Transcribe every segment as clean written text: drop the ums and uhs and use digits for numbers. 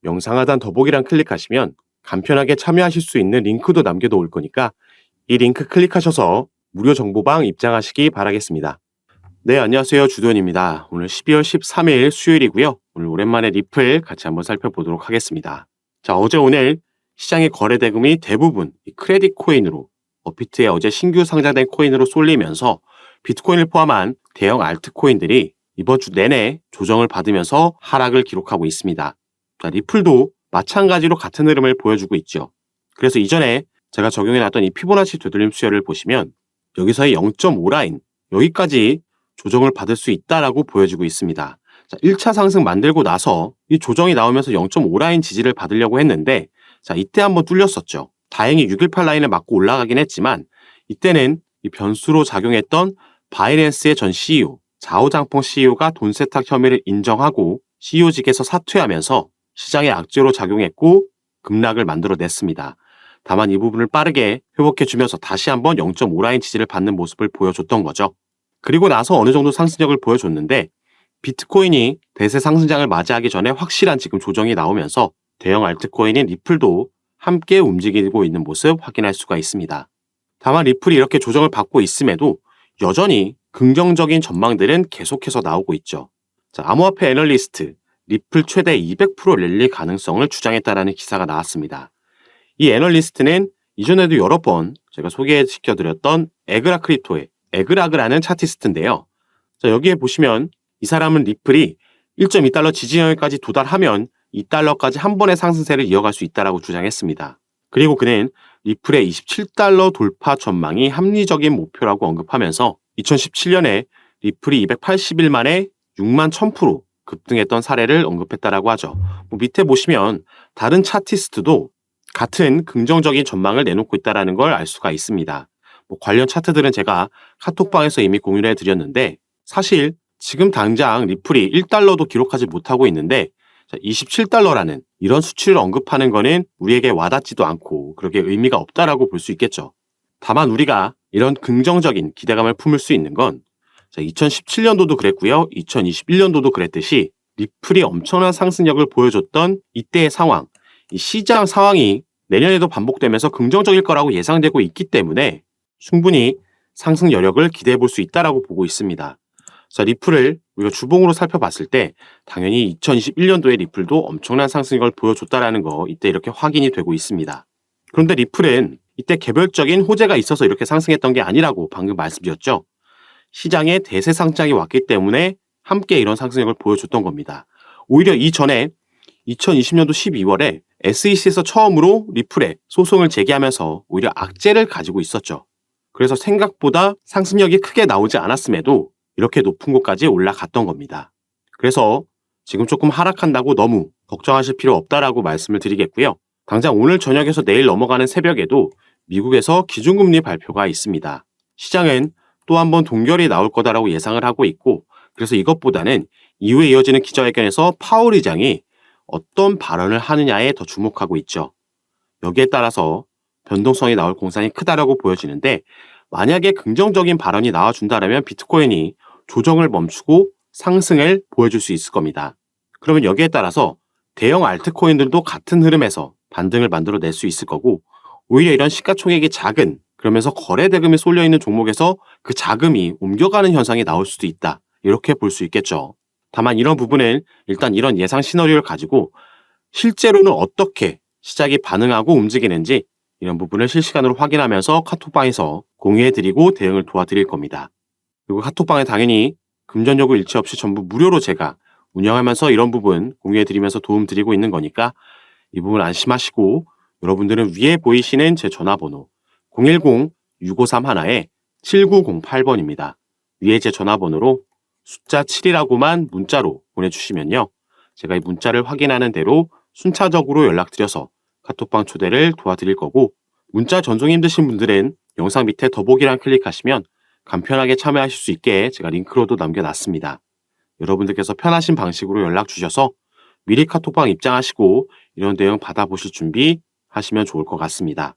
영상 하단 더보기란 클릭하시면 간편하게 참여하실 수 있는 링크도 남겨놓을 거니까 이 링크 클릭하셔서 무료 정보방 입장하시기 바라겠습니다. 네, 안녕하세요. 주도현입니다. 오늘 12월 13일 수요일이고요. 오늘 오랜만에 리플 같이 한번 살펴보도록 하겠습니다. 자, 어제 오늘 시장의 거래 대금이 대부분 이 크레딧 코인으로 버피트의 어제 신규 상장된 코인으로 쏠리면서 비트코인을 포함한 대형 알트코인들이 이번 주 내내 조정을 받으면서 하락을 기록하고 있습니다. 자, 리플도 마찬가지로 같은 흐름을 보여주고 있죠. 그래서 이전에 제가 적용해놨던 이 피보나치 되돌림 수열을 보시면 여기서의 0.5라인 여기까지 조정을 받을 수 있다라고 보여지고 있습니다. 자, 1차 상승 만들고 나서 이 조정이 나오면서 0.5라인 지지를 받으려고 했는데 자, 이때 한번 뚫렸었죠. 다행히 618 라인을 맞고 올라가긴 했지만 이때는 이 변수로 작용했던 바이낸스의 전 CEO, 자오장펑 CEO가 돈 세탁 혐의를 인정하고 CEO직에서 사퇴하면서 시장에 악재로 작용했고 급락을 만들어냈습니다. 다만 이 부분을 빠르게 회복해주면서 다시 한번 0.5라인 지지를 받는 모습을 보여줬던 거죠. 그리고 나서 어느 정도 상승력을 보여줬는데 비트코인이 대세 상승장을 맞이하기 전에 확실한 지금 조정이 나오면서 대형 알트코인인 리플도 함께 움직이고 있는 모습 확인할 수가 있습니다. 다만 리플이 이렇게 조정을 받고 있음에도 여전히 긍정적인 전망들은 계속해서 나오고 있죠. 자, 암호화폐 애널리스트 리플 최대 200% 랠리 가능성을 주장했다라는 기사가 나왔습니다. 이 애널리스트는 이전에도 여러 번 제가 소개시켜드렸던 에그라 크립토의 에그라그라는 차티스트인데요. 자, 여기에 보시면 이 사람은 리플이 1.2달러 지지영역까지 도달하면 2달러까지 한 번의 상승세를 이어갈 수 있다라고 주장했습니다. 그리고 그는 리플의 27달러 돌파 전망이 합리적인 목표라고 언급하면서 2017년에 리플이 280일 만에 6만 1000% 급등했던 사례를 언급했다라고 하죠. 밑에 보시면 다른 차티스트도 같은 긍정적인 전망을 내놓고 있다는 걸 알 수가 있습니다. 관련 차트들은 제가 카톡방에서 이미 공유를 해드렸는데 사실 지금 당장 리플이 1달러도 기록하지 못하고 있는데 27달러라는 이런 수치를 언급하는 거는 우리에게 와닿지도 않고 그렇게 의미가 없다라고 볼 수 있겠죠. 다만 우리가 이런 긍정적인 기대감을 품을 수 있는 건 2017년도도 그랬고요. 2021년도도 그랬듯이 리플이 엄청난 상승력을 보여줬던 이때의 상황, 이 시장 상황이 내년에도 반복되면서 긍정적일 거라고 예상되고 있기 때문에 충분히 상승 여력을 기대해 볼 수 있다라고 보고 있습니다. 자, 리플을 우리가 주봉으로 살펴봤을 때 당연히 2021년도에 리플도 엄청난 상승력을 보여줬다라는 거 이때 이렇게 확인이 되고 있습니다. 그런데 리플은 이때 개별적인 호재가 있어서 이렇게 상승했던 게 아니라고 방금 말씀드렸죠. 시장에 대세 상장이 왔기 때문에 함께 이런 상승력을 보여줬던 겁니다. 오히려 이전에 2020년도 12월에 SEC에서 처음으로 리플에 소송을 제기하면서 오히려 악재를 가지고 있었죠. 그래서 생각보다 상승력이 크게 나오지 않았음에도 이렇게 높은 곳까지 올라갔던 겁니다. 그래서 지금 조금 하락한다고 너무 걱정하실 필요 없다라고 말씀을 드리겠고요. 당장 오늘 저녁에서 내일 넘어가는 새벽에도 미국에서 기준금리 발표가 있습니다. 시장은 또 한 번 동결이 나올 거다라고 예상을 하고 있고 그래서 이것보다는 이후에 이어지는 기자회견에서 파월 의장이 어떤 발언을 하느냐에 더 주목하고 있죠. 여기에 따라서 변동성이 나올 공산이 크다라고 보여지는데 만약에 긍정적인 발언이 나와준다면 비트코인이 조정을 멈추고 상승을 보여줄 수 있을 겁니다. 그러면 여기에 따라서 대형 알트코인들도 같은 흐름에서 반등을 만들어낼 수 있을 거고 오히려 이런 시가총액이 작은 그러면서 거래 대금이 쏠려있는 종목에서 그 자금이 옮겨가는 현상이 나올 수도 있다. 이렇게 볼 수 있겠죠. 다만 이런 부분은 일단 이런 예상 시나리오를 가지고 실제로는 어떻게 시장이 반응하고 움직이는지 이런 부분을 실시간으로 확인하면서 카톡방에서 공유해드리고 대응을 도와드릴 겁니다. 그리고 카톡방에 당연히 금전요구 일체 없이 전부 무료로 제가 운영하면서 이런 부분 공유해드리면서 도움드리고 있는 거니까 이 부분 안심하시고 여러분들은 위에 보이시는 제 전화번호 010-6531-7908번입니다. 위에 제 전화번호로 숫자 7이라고만 문자로 보내주시면요. 제가 이 문자를 확인하는 대로 순차적으로 연락드려서 카톡방 초대를 도와드릴 거고 문자 전송이 힘드신 분들은 영상 밑에 더보기란 클릭하시면 간편하게 참여하실 수 있게 제가 링크로도 남겨놨습니다. 여러분들께서 편하신 방식으로 연락 주셔서 미리 카톡방 입장하시고 이런 내용 받아보실 준비 하시면 좋을 것 같습니다.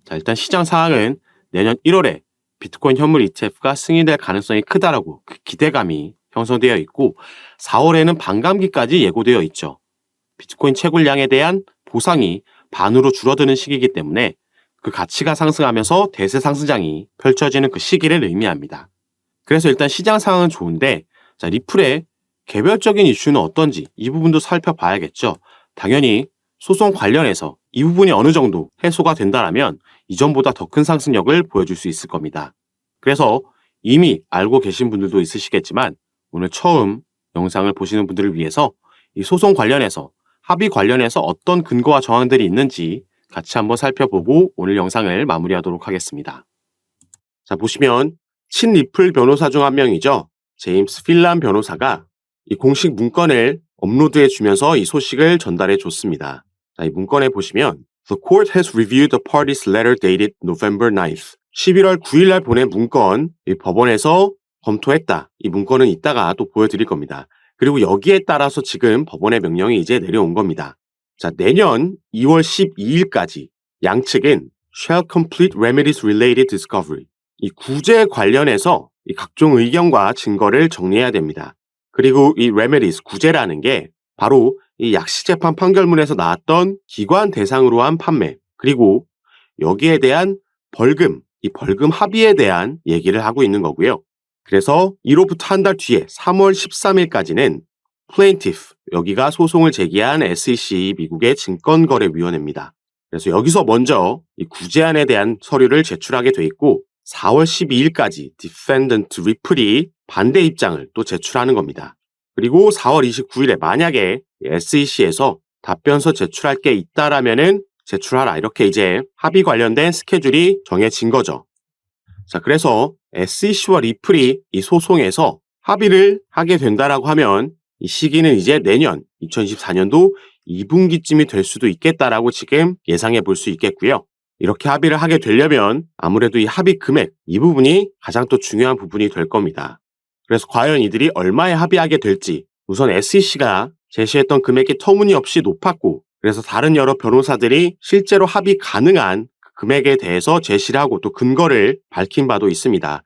자, 일단 시장 상황은 내년 1월에 비트코인 현물 ETF가 승인될 가능성이 크다라고 그 기대감이 형성되어 있고 4월에는 반감기까지 예고되어 있죠. 비트코인 채굴량에 대한 보상이 반으로 줄어드는 시기이기 때문에 그 가치가 상승하면서 대세 상승장이 펼쳐지는 그 시기를 의미합니다. 그래서 일단 시장 상황은 좋은데, 자, 리플의 개별적인 이슈는 어떤지 이 부분도 살펴봐야겠죠. 당연히 소송 관련해서 이 부분이 어느 정도 해소가 된다면 이전보다 더 큰 상승력을 보여줄 수 있을 겁니다. 그래서 이미 알고 계신 분들도 있으시겠지만 오늘 처음 영상을 보시는 분들을 위해서 이 소송 관련해서 합의 관련해서 어떤 근거와 정황들이 있는지 같이 한번 살펴보고 오늘 영상을 마무리하도록 하겠습니다. 자, 보시면 친리플 변호사 중 한 명이죠. 제임스 필란 변호사가 이 공식 문건을 업로드해 주면서 이 소식을 전달해 줬습니다. 자, 이 문건에 보시면 The court has reviewed the party's letter dated November 9th. 11월 9일 날 보낸 문건, 이 법원에서 검토했다. 이 문건은 이따가 또 보여드릴 겁니다. 그리고 여기에 따라서 지금 법원의 명령이 이제 내려온 겁니다. 자, 내년 2월 12일까지 양측은 shall complete remedies related discovery. 이 구제 관련해서 이 각종 의견과 증거를 정리해야 됩니다. 그리고 이 remedies, 구제라는 게 바로 이 약식재판 판결문에서 나왔던 기관 대상으로 한 판매, 그리고 여기에 대한 벌금, 이 벌금 합의에 대한 얘기를 하고 있는 거고요. 그래서 이로부터 한 달 뒤에 3월 13일까지는 plaintiff, 여기가 소송을 제기한 SEC 미국의 증권거래위원회입니다. 그래서 여기서 먼저 이 구제안에 대한 서류를 제출하게 돼 있고 4월 12일까지 defendant 리플이 반대 입장을 또 제출하는 겁니다. 그리고 4월 29일에 만약에 SEC에서 답변서 제출할 게 있다라면은 제출하라, 이렇게 이제 합의 관련된 스케줄이 정해진 거죠. 자, 그래서 SEC와 리플이 이 소송에서 합의를 하게 된다라고 하면 이 시기는 이제 내년 2024년도 2분기쯤이 될 수도 있겠다라고 지금 예상해 볼 수 있겠고요. 이렇게 합의를 하게 되려면 아무래도 이 합의 금액, 이 부분이 가장 또 중요한 부분이 될 겁니다. 그래서 과연 이들이 얼마에 합의하게 될지, 우선 SEC가 제시했던 금액이 터무니없이 높았고, 그래서 다른 여러 변호사들이 실제로 합의 가능한 금액에 대해서 제시를 하고 또 근거를 밝힌 바도 있습니다.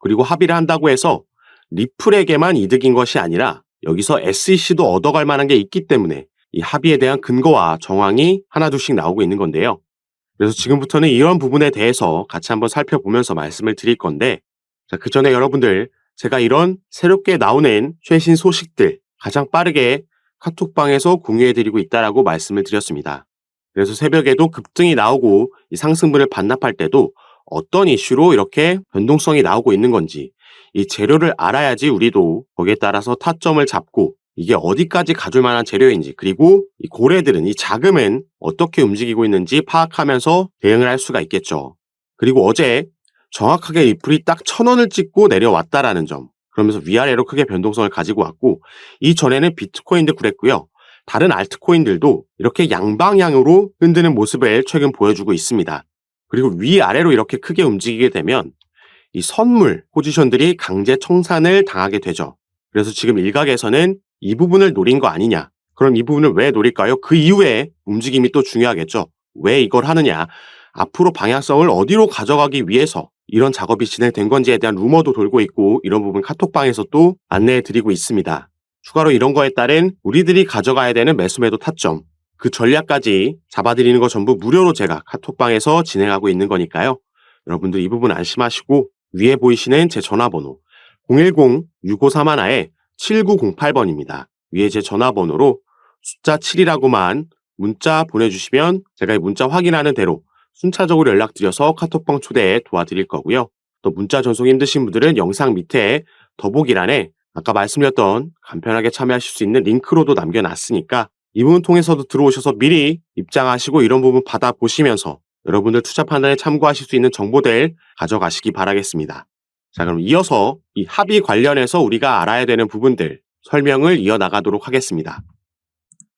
그리고 합의를 한다고 해서 리플에게만 이득인 것이 아니라 여기서 SEC도 얻어갈 만한 게 있기 때문에 이 합의에 대한 근거와 정황이 하나둘씩 나오고 있는 건데요. 그래서 지금부터는 이런 부분에 대해서 같이 한번 살펴보면서 말씀을 드릴 건데, 자, 그 전에 여러분들, 제가 이런 새롭게 나오는 최신 소식들 가장 빠르게 카톡방에서 공유해드리고 있다라고 말씀을 드렸습니다. 그래서 새벽에도 급등이 나오고 이 상승분을 반납할 때도 어떤 이슈로 이렇게 변동성이 나오고 있는 건지, 이 재료를 알아야지 우리도 거기에 따라서 타점을 잡고 이게 어디까지 가줄 만한 재료인지, 그리고 이 고래들은, 이 자금은 어떻게 움직이고 있는지 파악하면서 대응을 할 수가 있겠죠. 그리고 어제 정확하게 리플이 딱 1,000원을 찍고 내려왔다라는 점, 그러면서 위아래로 크게 변동성을 가지고 왔고, 이전에는 비트코인도 그랬고요. 다른 알트코인들도 이렇게 양방향으로 흔드는 모습을 최근 보여주고 있습니다. 그리고 위아래로 이렇게 크게 움직이게 되면 이 선물 포지션들이 강제 청산을 당하게 되죠. 그래서 지금 일각에서는 이 부분을 노린 거 아니냐. 그럼 이 부분을 왜 노릴까요? 그 이후에 움직임이 또 중요하겠죠. 왜 이걸 하느냐. 앞으로 방향성을 어디로 가져가기 위해서 이런 작업이 진행된 건지에 대한 루머도 돌고 있고, 이런 부분 카톡방에서 또 안내해 드리고 있습니다. 추가로 이런 거에 따른 우리들이 가져가야 되는 매수매도 타점, 그 전략까지 잡아드리는 거 전부 무료로 제가 카톡방에서 진행하고 있는 거니까요. 여러분들 이 부분 안심하시고 위에 보이시는 제 전화번호 010-6531-7908번입니다. 위에 제 전화번호로 숫자 7이라고만 문자 보내주시면 제가 이 문자 확인하는 대로 순차적으로 연락드려서 카톡방 초대에 도와드릴 거고요. 또 문자 전송 힘드신 분들은 영상 밑에 더보기란에 아까 말씀드렸던 간편하게 참여하실 수 있는 링크로도 남겨놨으니까 이 부분 통해서도 들어오셔서 미리 입장하시고 이런 부분 받아보시면서 여러분들 투자 판단에 참고하실 수 있는 정보들 가져가시기 바라겠습니다. 자, 그럼 이어서 이 합의 관련해서 우리가 알아야 되는 부분들 설명을 이어나가도록 하겠습니다.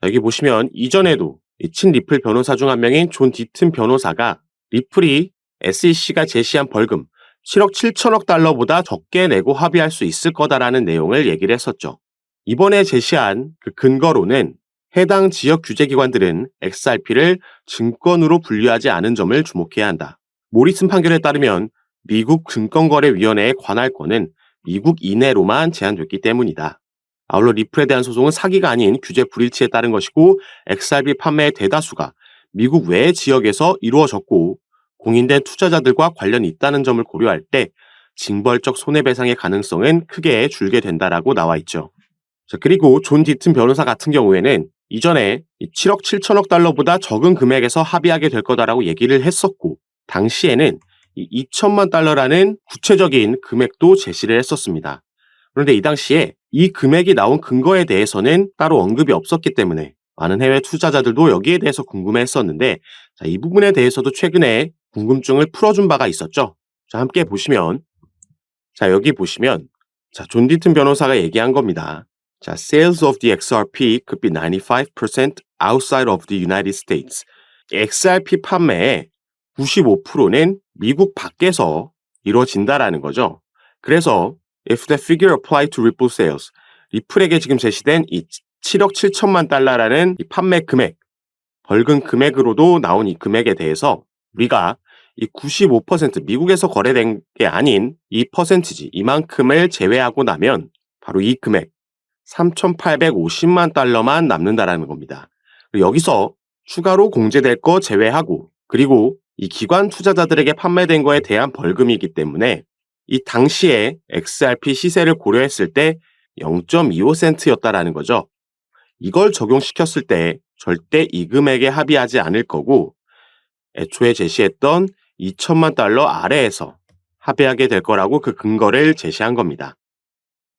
여기 보시면 이전에도 이 친리플 변호사 중 한 명인 존 디튼 변호사가 리플이 SEC가 제시한 벌금 7억 7천억 달러보다 적게 내고 합의할 수 있을 거다라는 내용을 얘기를 했었죠. 이번에 제시한 그 근거로는 해당 지역 규제기관들은 XRP를 증권으로 분류하지 않은 점을 주목해야 한다. 모리슨 판결에 따르면 미국 증권거래위원회의 관할권은 미국 이내로만 제한됐기 때문이다. 아울러 리플에 대한 소송은 사기가 아닌 규제 불일치에 따른 것이고 XRP 판매의 대다수가 미국 외 지역에서 이루어졌고 공인된 투자자들과 관련이 있다는 점을 고려할 때 징벌적 손해배상의 가능성은 크게 줄게 된다라고 나와 있죠. 자, 그리고 존 디튼 변호사 같은 경우에는 이전에 7억 7천억 달러보다 적은 금액에서 합의하게 될 거다라고 얘기를 했었고 당시에는 2천만 달러라는 구체적인 금액도 제시를 했었습니다. 그런데 이 당시에 이 금액이 나온 근거에 대해서는 따로 언급이 없었기 때문에 많은 해외 투자자들도 여기에 대해서 궁금해했었는데 자, 이 부분에 대해서도 최근에 궁금증을 풀어준 바가 있었죠. 자, 함께 보시면 자, 여기 보시면 자, 존 디튼 변호사가 얘기한 겁니다. 자, sales of the XRP could be 95% outside of the United States. XRP 판매의 95%는 미국 밖에서 이루어진다라는 거죠. 그래서 if the figure applied to Ripple sales, 리플에게 지금 제시된 이 7억 7천만 달러라는 이 판매 금액, 벌금 금액으로도 나온 이 금액에 대해서 우리가 이 95% 미국에서 거래된 게 아닌 이 퍼센티지 이만큼을 제외하고 나면 바로 이 금액 3,850만 달러만 남는다라는 겁니다. 여기서 추가로 공제될 거 제외하고 그리고 이 기관 투자자들에게 판매된 거에 대한 벌금이기 때문에 이 당시에 XRP 시세를 고려했을 때 0.25센트였다라는 거죠. 이걸 적용시켰을 때 절대 이 금액에 합의하지 않을 거고 애초에 제시했던 2천만 달러 아래에서 합의하게 될 거라고 그 근거를 제시한 겁니다.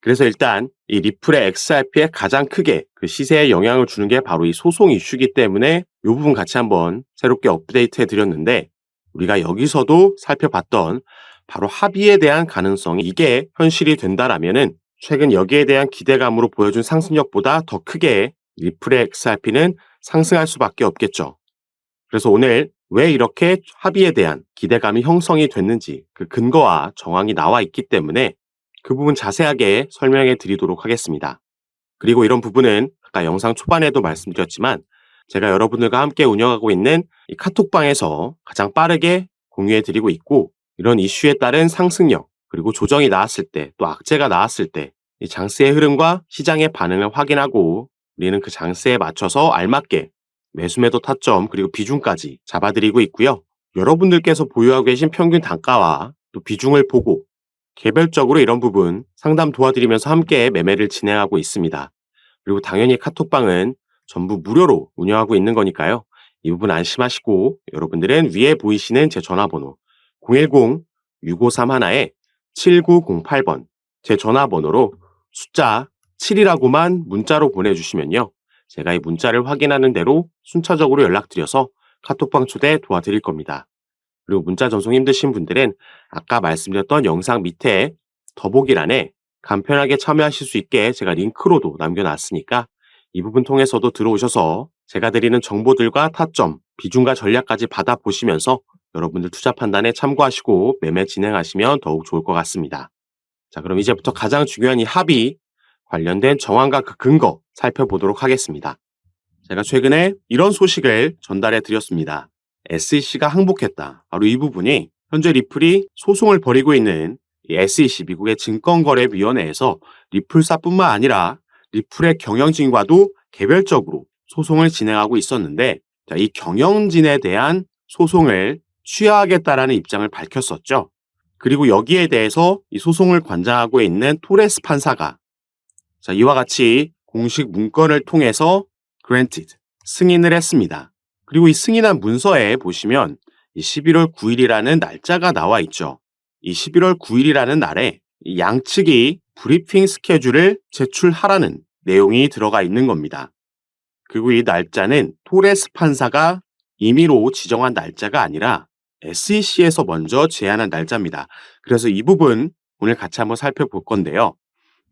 그래서 일단 이 리플의 XRP에 가장 크게 그 시세에 영향을 주는 게 바로 이 소송 이슈이기 때문에 이 부분 같이 한번 새롭게 업데이트 해드렸는데 우리가 여기서도 살펴봤던 바로 합의에 대한 가능성이 이게 현실이 된다라면은 최근 여기에 대한 기대감으로 보여준 상승력보다 더 크게 리플의 XRP는 상승할 수밖에 없겠죠. 그래서 오늘 왜 이렇게 합의에 대한 기대감이 형성이 됐는지 그 근거와 정황이 나와 있기 때문에 그 부분 자세하게 설명해 드리도록 하겠습니다. 그리고 이런 부분은 아까 영상 초반에도 말씀드렸지만 제가 여러분들과 함께 운영하고 있는 이 카톡방에서 가장 빠르게 공유해 드리고 있고 이런 이슈에 따른 상승력 그리고 조정이 나왔을 때 또 악재가 나왔을 때 이 장세의 흐름과 시장의 반응을 확인하고 우리는 그 장세에 맞춰서 알맞게 매수매도 타점 그리고 비중까지 잡아드리고 있고요. 여러분들께서 보유하고 계신 평균 단가와 또 비중을 보고 개별적으로 이런 부분 상담 도와드리면서 함께 매매를 진행하고 있습니다. 그리고 당연히 카톡방은 전부 무료로 운영하고 있는 거니까요. 이 부분 안심하시고 여러분들은 위에 보이시는 제 전화번호 010-6531-7908번 제 전화번호로 숫자 7이라고만 문자로 보내주시면요. 제가 이 문자를 확인하는 대로 순차적으로 연락드려서 카톡방 초대 도와드릴 겁니다. 그리고 문자 전송 힘드신 분들은 아까 말씀드렸던 영상 밑에 더보기란에 간편하게 참여하실 수 있게 제가 링크로도 남겨놨으니까 이 부분 통해서도 들어오셔서 제가 드리는 정보들과 타점, 비중과 전략까지 받아보시면서 여러분들 투자 판단에 참고하시고 매매 진행하시면 더욱 좋을 것 같습니다. 자, 그럼 이제부터 가장 중요한 이 합의 관련된 정황과 그 근거 살펴보도록 하겠습니다. 제가 최근에 이런 소식을 전달해 드렸습니다. SEC가 항복했다. 바로 이 부분이 현재 리플이 소송을 벌이고 있는 이 SEC 미국의 증권거래위원회에서 리플사뿐만 아니라 리플의 경영진과도 개별적으로 소송을 진행하고 있었는데 자, 이 경영진에 대한 소송을 취하하겠다라는 입장을 밝혔었죠. 그리고 여기에 대해서 이 소송을 관장하고 있는 토레스 판사가 자, 이와 같이 공식 문건을 통해서 granted, 승인을 했습니다. 그리고 이 승인한 문서에 보시면 이 11월 9일이라는 날짜가 나와 있죠. 이 11월 9일이라는 날에 이 양측이 브리핑 스케줄을 제출하라는 내용이 들어가 있는 겁니다. 그리고 이 날짜는 토레스 판사가 임의로 지정한 날짜가 아니라 SEC에서 먼저 제안한 날짜입니다. 그래서 이 부분 오늘 같이 한번 살펴볼 건데요.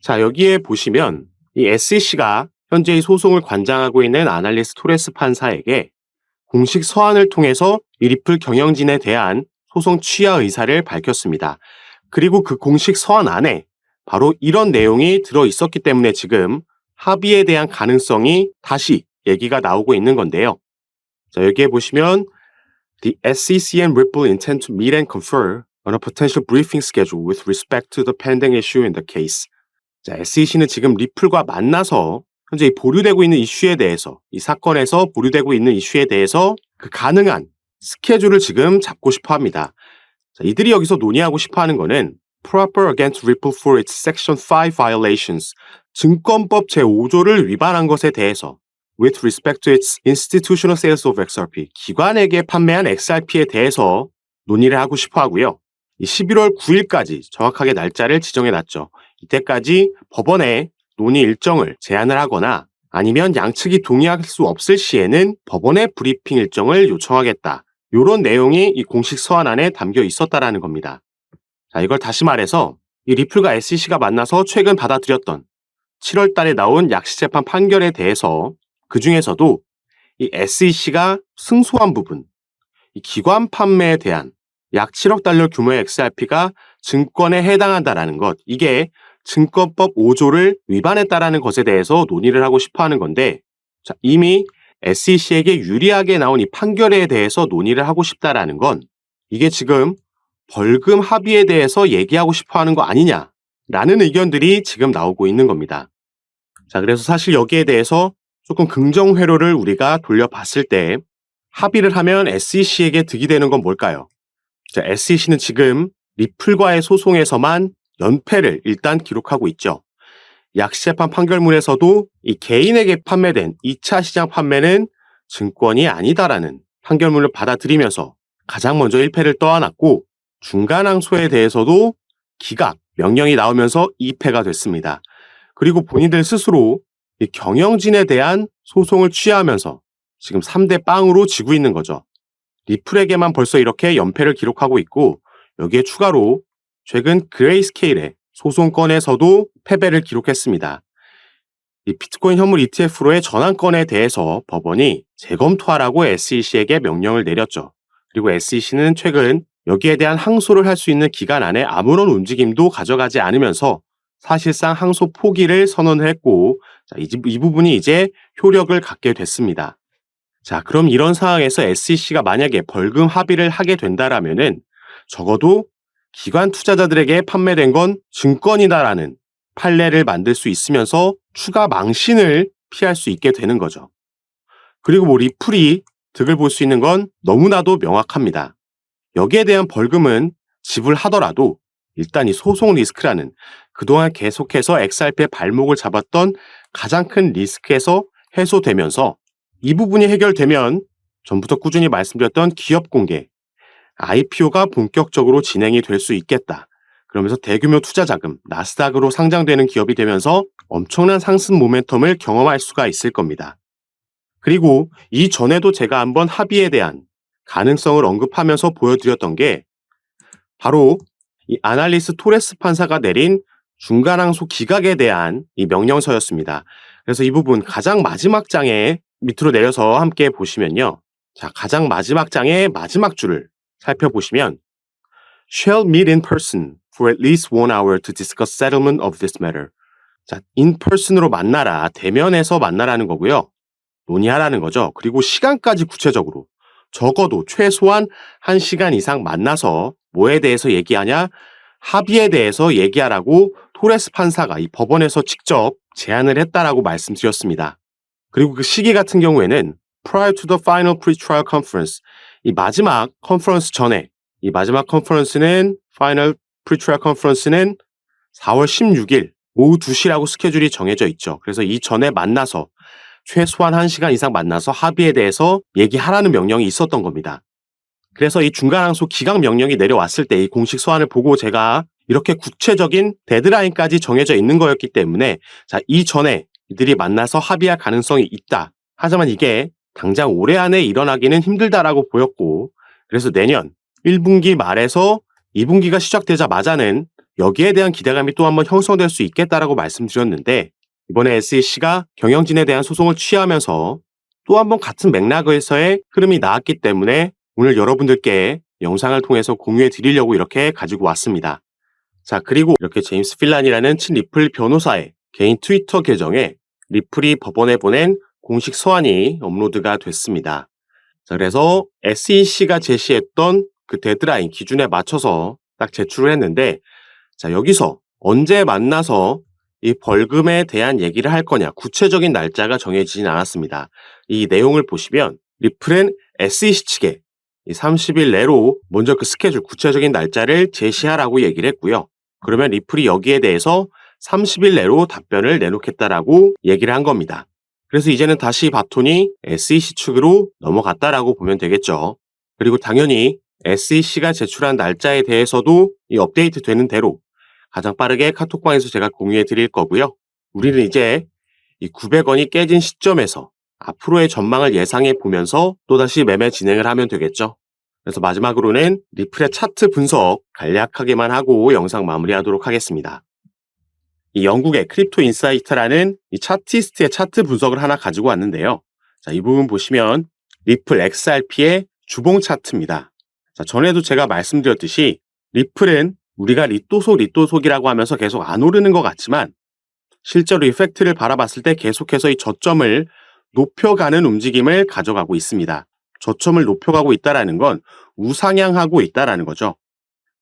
자, 여기에 보시면 이 SEC가 현재 이 소송을 관장하고 있는 아날리스 토레스 판사에게 공식 서한을 통해서 이 리플 경영진에 대한 소송 취하 의사를 밝혔습니다. 그리고 그 공식 서한 안에 바로 이런 내용이 들어 있었기 때문에 지금 합의에 대한 가능성이 다시 얘기가 나오고 있는 건데요. 자, 여기에 보시면 The SEC and Ripple intend to meet and confer on a potential briefing schedule with respect to the pending issue in the case. 자, SEC는 지금 리플과 만나서 현재 이 보류되고 있는 이슈에 대해서, 이 사건에서 보류되고 있는 이슈에 대해서 그 가능한 스케줄을 지금 잡고 싶어 합니다. 자, 이들이 여기서 논의하고 싶어 하는 거는 proper against Ripple for its Section 5 violations, 증권법 제5조를 위반한 것에 대해서 with respect to its institutional sales of XRP, 기관에게 판매한 XRP에 대해서 논의를 하고 싶어 하고요. 이 11월 9일까지 정확하게 날짜를 지정해 놨죠. 이때까지 법원에 논의 일정을 제안을 하거나 아니면 양측이 동의할 수 없을 시에는 법원의 브리핑 일정을 요청하겠다. 이런 내용이 이 공식 서한안에 담겨 있었다라는 겁니다. 자, 이걸 다시 말해서 이 리플과 SEC가 만나서 최근 받아들였던 7월 달에 나온 약식재판 판결에 대해서 그 중에서도 이 SEC가 승소한 부분, 이 기관 판매에 대한 약 7억 달러 규모의 XRP가 증권에 해당한다라는 것, 이게 증권법 5조를 위반했다라는 것에 대해서 논의를 하고 싶어 하는 건데, 자, 이미 SEC에게 유리하게 나온 이 판결에 대해서 논의를 하고 싶다라는 건 이게 지금 벌금 합의에 대해서 얘기하고 싶어 하는 거 아니냐라는 의견들이 지금 나오고 있는 겁니다. 자, 그래서 사실 여기에 대해서 조금 긍정 회로를 우리가 돌려봤을 때 합의를 하면 SEC에게 득이 되는 건 뭘까요? 자, SEC는 지금 리플과의 소송에서만 연패를 일단 기록하고 있죠. 약식재판 판결문에서도 이 개인에게 판매된 2차 시장 판매는 증권이 아니다라는 판결문을 받아들이면서 가장 먼저 1패를 떠안았고, 중간 항소에 대해서도 기각, 명령이 나오면서 2패가 됐습니다. 그리고 본인들 스스로 이 경영진에 대한 소송을 취하하면서 지금 3대 0으로 지고 있는 거죠. 리플에게만 벌써 이렇게 연패를 기록하고 있고, 여기에 추가로 최근 그레이스케일의 소송건에서도 패배를 기록했습니다. 이 비트코인 현물 ETF로의 전환건에 대해서 법원이 재검토하라고 SEC에게 명령을 내렸죠. 그리고 SEC는 최근 여기에 대한 항소를 할 수 있는 기간 안에 아무런 움직임도 가져가지 않으면서 사실상 항소 포기를 선언했고, 이 부분이 이제 효력을 갖게 됐습니다. 자, 그럼 이런 상황에서 SEC가 만약에 벌금 합의를 하게 된다라면은 적어도 기관 투자자들에게 판매된 건 증권이다라는 판례를 만들 수 있으면서 추가 망신을 피할 수 있게 되는 거죠. 그리고 뭐 리플이 득을 볼 수 있는 건 너무나도 명확합니다. 여기에 대한 벌금은 지불하더라도 일단 이 소송 리스크라는 그동안 계속해서 XRP의 발목을 잡았던 가장 큰 리스크에서 해소되면서 이 부분이 해결되면 전부터 꾸준히 말씀드렸던 기업 공개, IPO가 본격적으로 진행이 될 수 있겠다. 그러면서 대규모 투자 자금, 나스닥으로 상장되는 기업이 되면서 엄청난 상승 모멘텀을 경험할 수가 있을 겁니다. 그리고 이전에도 제가 한번 합의에 대한 가능성을 언급하면서 보여드렸던 게 바로 이 아날리스 토레스 판사가 내린 중간항소 기각에 대한 이 명령서였습니다. 그래서 이 부분 가장 마지막 장에 밑으로 내려서 함께 보시면요. 자, 가장 마지막 장의 마지막 줄을 살펴보시면 shall meet in person for at least 1 hour to discuss settlement of this matter. 자, in person으로 만나라, 대면에서 만나라는 거고요. 논의하라는 거죠. 그리고 시간까지 구체적으로 적어도 최소한 1시간 이상 만나서 뭐에 대해서 얘기하냐? 합의에 대해서 얘기하라고 토레스 판사가 이 법원에서 직접 제안을 했다라고 말씀드렸습니다. 그리고 그 시기 같은 경우에는 prior to the final pre-trial conference, 이 마지막 컨퍼런스 전에, 이 마지막 컨퍼런스는 final pre-trial conference는 4월 16일 오후 2시라고 스케줄이 정해져 있죠. 그래서 이 전에 만나서 최소한 1시간 이상 만나서 합의에 대해서 얘기하라는 명령이 있었던 겁니다. 그래서 이 중간항소 기각 명령이 내려왔을 때 이 공식 서한을 보고 제가 이렇게 구체적인 데드라인까지 정해져 있는 거였기 때문에 자, 이전에 이들이 만나서 합의할 가능성이 있다. 하지만 이게 당장 올해 안에 일어나기는 힘들다라고 보였고, 그래서 내년 1분기 말에서 2분기가 시작되자마자는 여기에 대한 기대감이 또 한번 형성될 수 있겠다라고 말씀드렸는데, 이번에 SEC가 경영진에 대한 소송을 취하면서 또 한번 같은 맥락에서의 흐름이 나왔기 때문에 오늘 여러분들께 영상을 통해서 공유해 드리려고 이렇게 가지고 왔습니다. 자, 그리고 이렇게 제임스 필란이라는 친리플 변호사의 개인 트위터 계정에 리플이 법원에 보낸 공식 서한이 업로드가 됐습니다. 자, 그래서 SEC가 제시했던 그 데드라인 기준에 맞춰서 딱 제출을 했는데, 자, 여기서 언제 만나서 이 벌금에 대한 얘기를 할 거냐, 구체적인 날짜가 정해지진 않았습니다. 이 내용을 보시면 리플은 SEC 측에 이 30일 내로 먼저 그 스케줄, 구체적인 날짜를 제시하라고 얘기를 했고요. 그러면 리플이 여기에 대해서 30일 내로 답변을 내놓겠다라고 얘기를 한 겁니다. 그래서 이제는 다시 바톤이 SEC 측으로 넘어갔다라고 보면 되겠죠. 그리고 당연히 SEC가 제출한 날짜에 대해서도 이 업데이트 되는 대로 가장 빠르게 카톡방에서 제가 공유해 드릴 거고요. 우리는 이제 이 900원이 깨진 시점에서 앞으로의 전망을 예상해 보면서 또다시 매매 진행을 하면 되겠죠. 그래서 마지막으로는 리플의 차트 분석 간략하게만 하고 영상 마무리하도록 하겠습니다. 이 영국의 크립토 인사이트라는 이 차티스트의 차트 분석을 하나 가지고 왔는데요. 자, 이 부분 보시면 리플 XRP의 주봉 차트입니다. 자, 전에도 제가 말씀드렸듯이 리플은 우리가 리또속이라고 하면서 계속 안 오르는 것 같지만 실제로 이 팩트를 바라봤을 때 계속해서 이 저점을 높여가는 움직임을 가져가고 있습니다. 저점을 높여가고 있다는 건 우상향하고 있다는 거죠.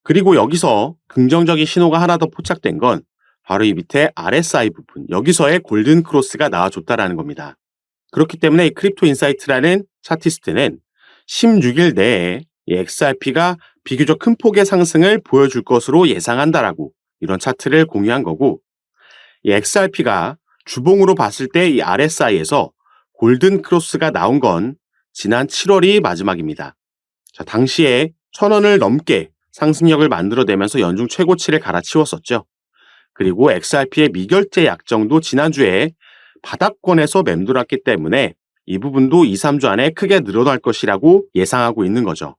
그리고 여기서 긍정적인 신호가 하나 더 포착된 건 바로 이 밑에 RSI 부분, 여기서의 골든 크로스가 나와줬다는 겁니다. 그렇기 때문에 이 크립토 인사이트라는 차티스트는 16일 내에 이 XRP가 비교적 큰 폭의 상승을 보여줄 것으로 예상한다라고 이런 차트를 공유한 거고, 이 XRP가 주봉으로 봤을 때 이 RSI에서 골든 크로스가 나온 건 지난 7월이 마지막입니다. 자, 당시에 1,000원을 넘게 상승력을 만들어내면서 연중 최고치를 갈아치웠었죠. 그리고 XRP의 미결제 약정도 지난주에 바닥권에서 맴돌았기 때문에 이 부분도 2, 3주 안에 크게 늘어날 것이라고 예상하고 있는 거죠.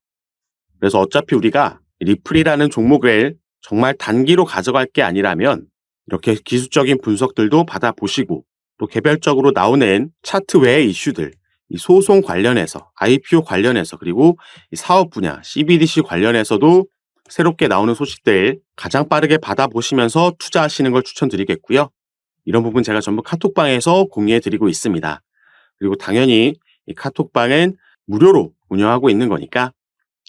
그래서 어차피 우리가 리플이라는 종목을 정말 단기로 가져갈 게 아니라면 이렇게 기술적인 분석들도 받아보시고 또 개별적으로 나오는 차트 외의 이슈들, 이 소송 관련해서, IPO 관련해서, 그리고 이 사업 분야, CBDC 관련해서도 새롭게 나오는 소식들 가장 빠르게 받아보시면서 투자하시는 걸 추천드리겠고요. 이런 부분 제가 전부 카톡방에서 공유해드리고 있습니다. 그리고 당연히 이 카톡방은 무료로 운영하고 있는 거니까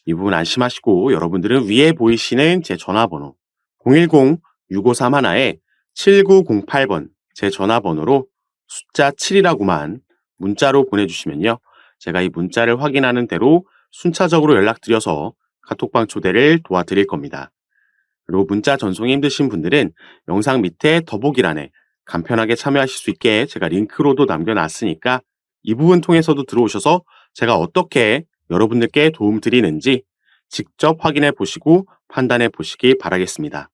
이 부분 안심하시고 여러분들은 위에 보이시는 제 전화번호 010-6531-7908번 제 전화번호로 숫자 7이라고만 문자로 보내주시면요. 제가 이 문자를 확인하는 대로 순차적으로 연락드려서 카톡방 초대를 도와드릴 겁니다. 그리고 문자 전송이 힘드신 분들은 영상 밑에 더보기란에 간편하게 참여하실 수 있게 제가 링크로도 남겨놨으니까 이 부분 통해서도 들어오셔서 제가 어떻게 여러분들께 도움 드리는지 직접 확인해 보시고 판단해 보시기 바라겠습니다.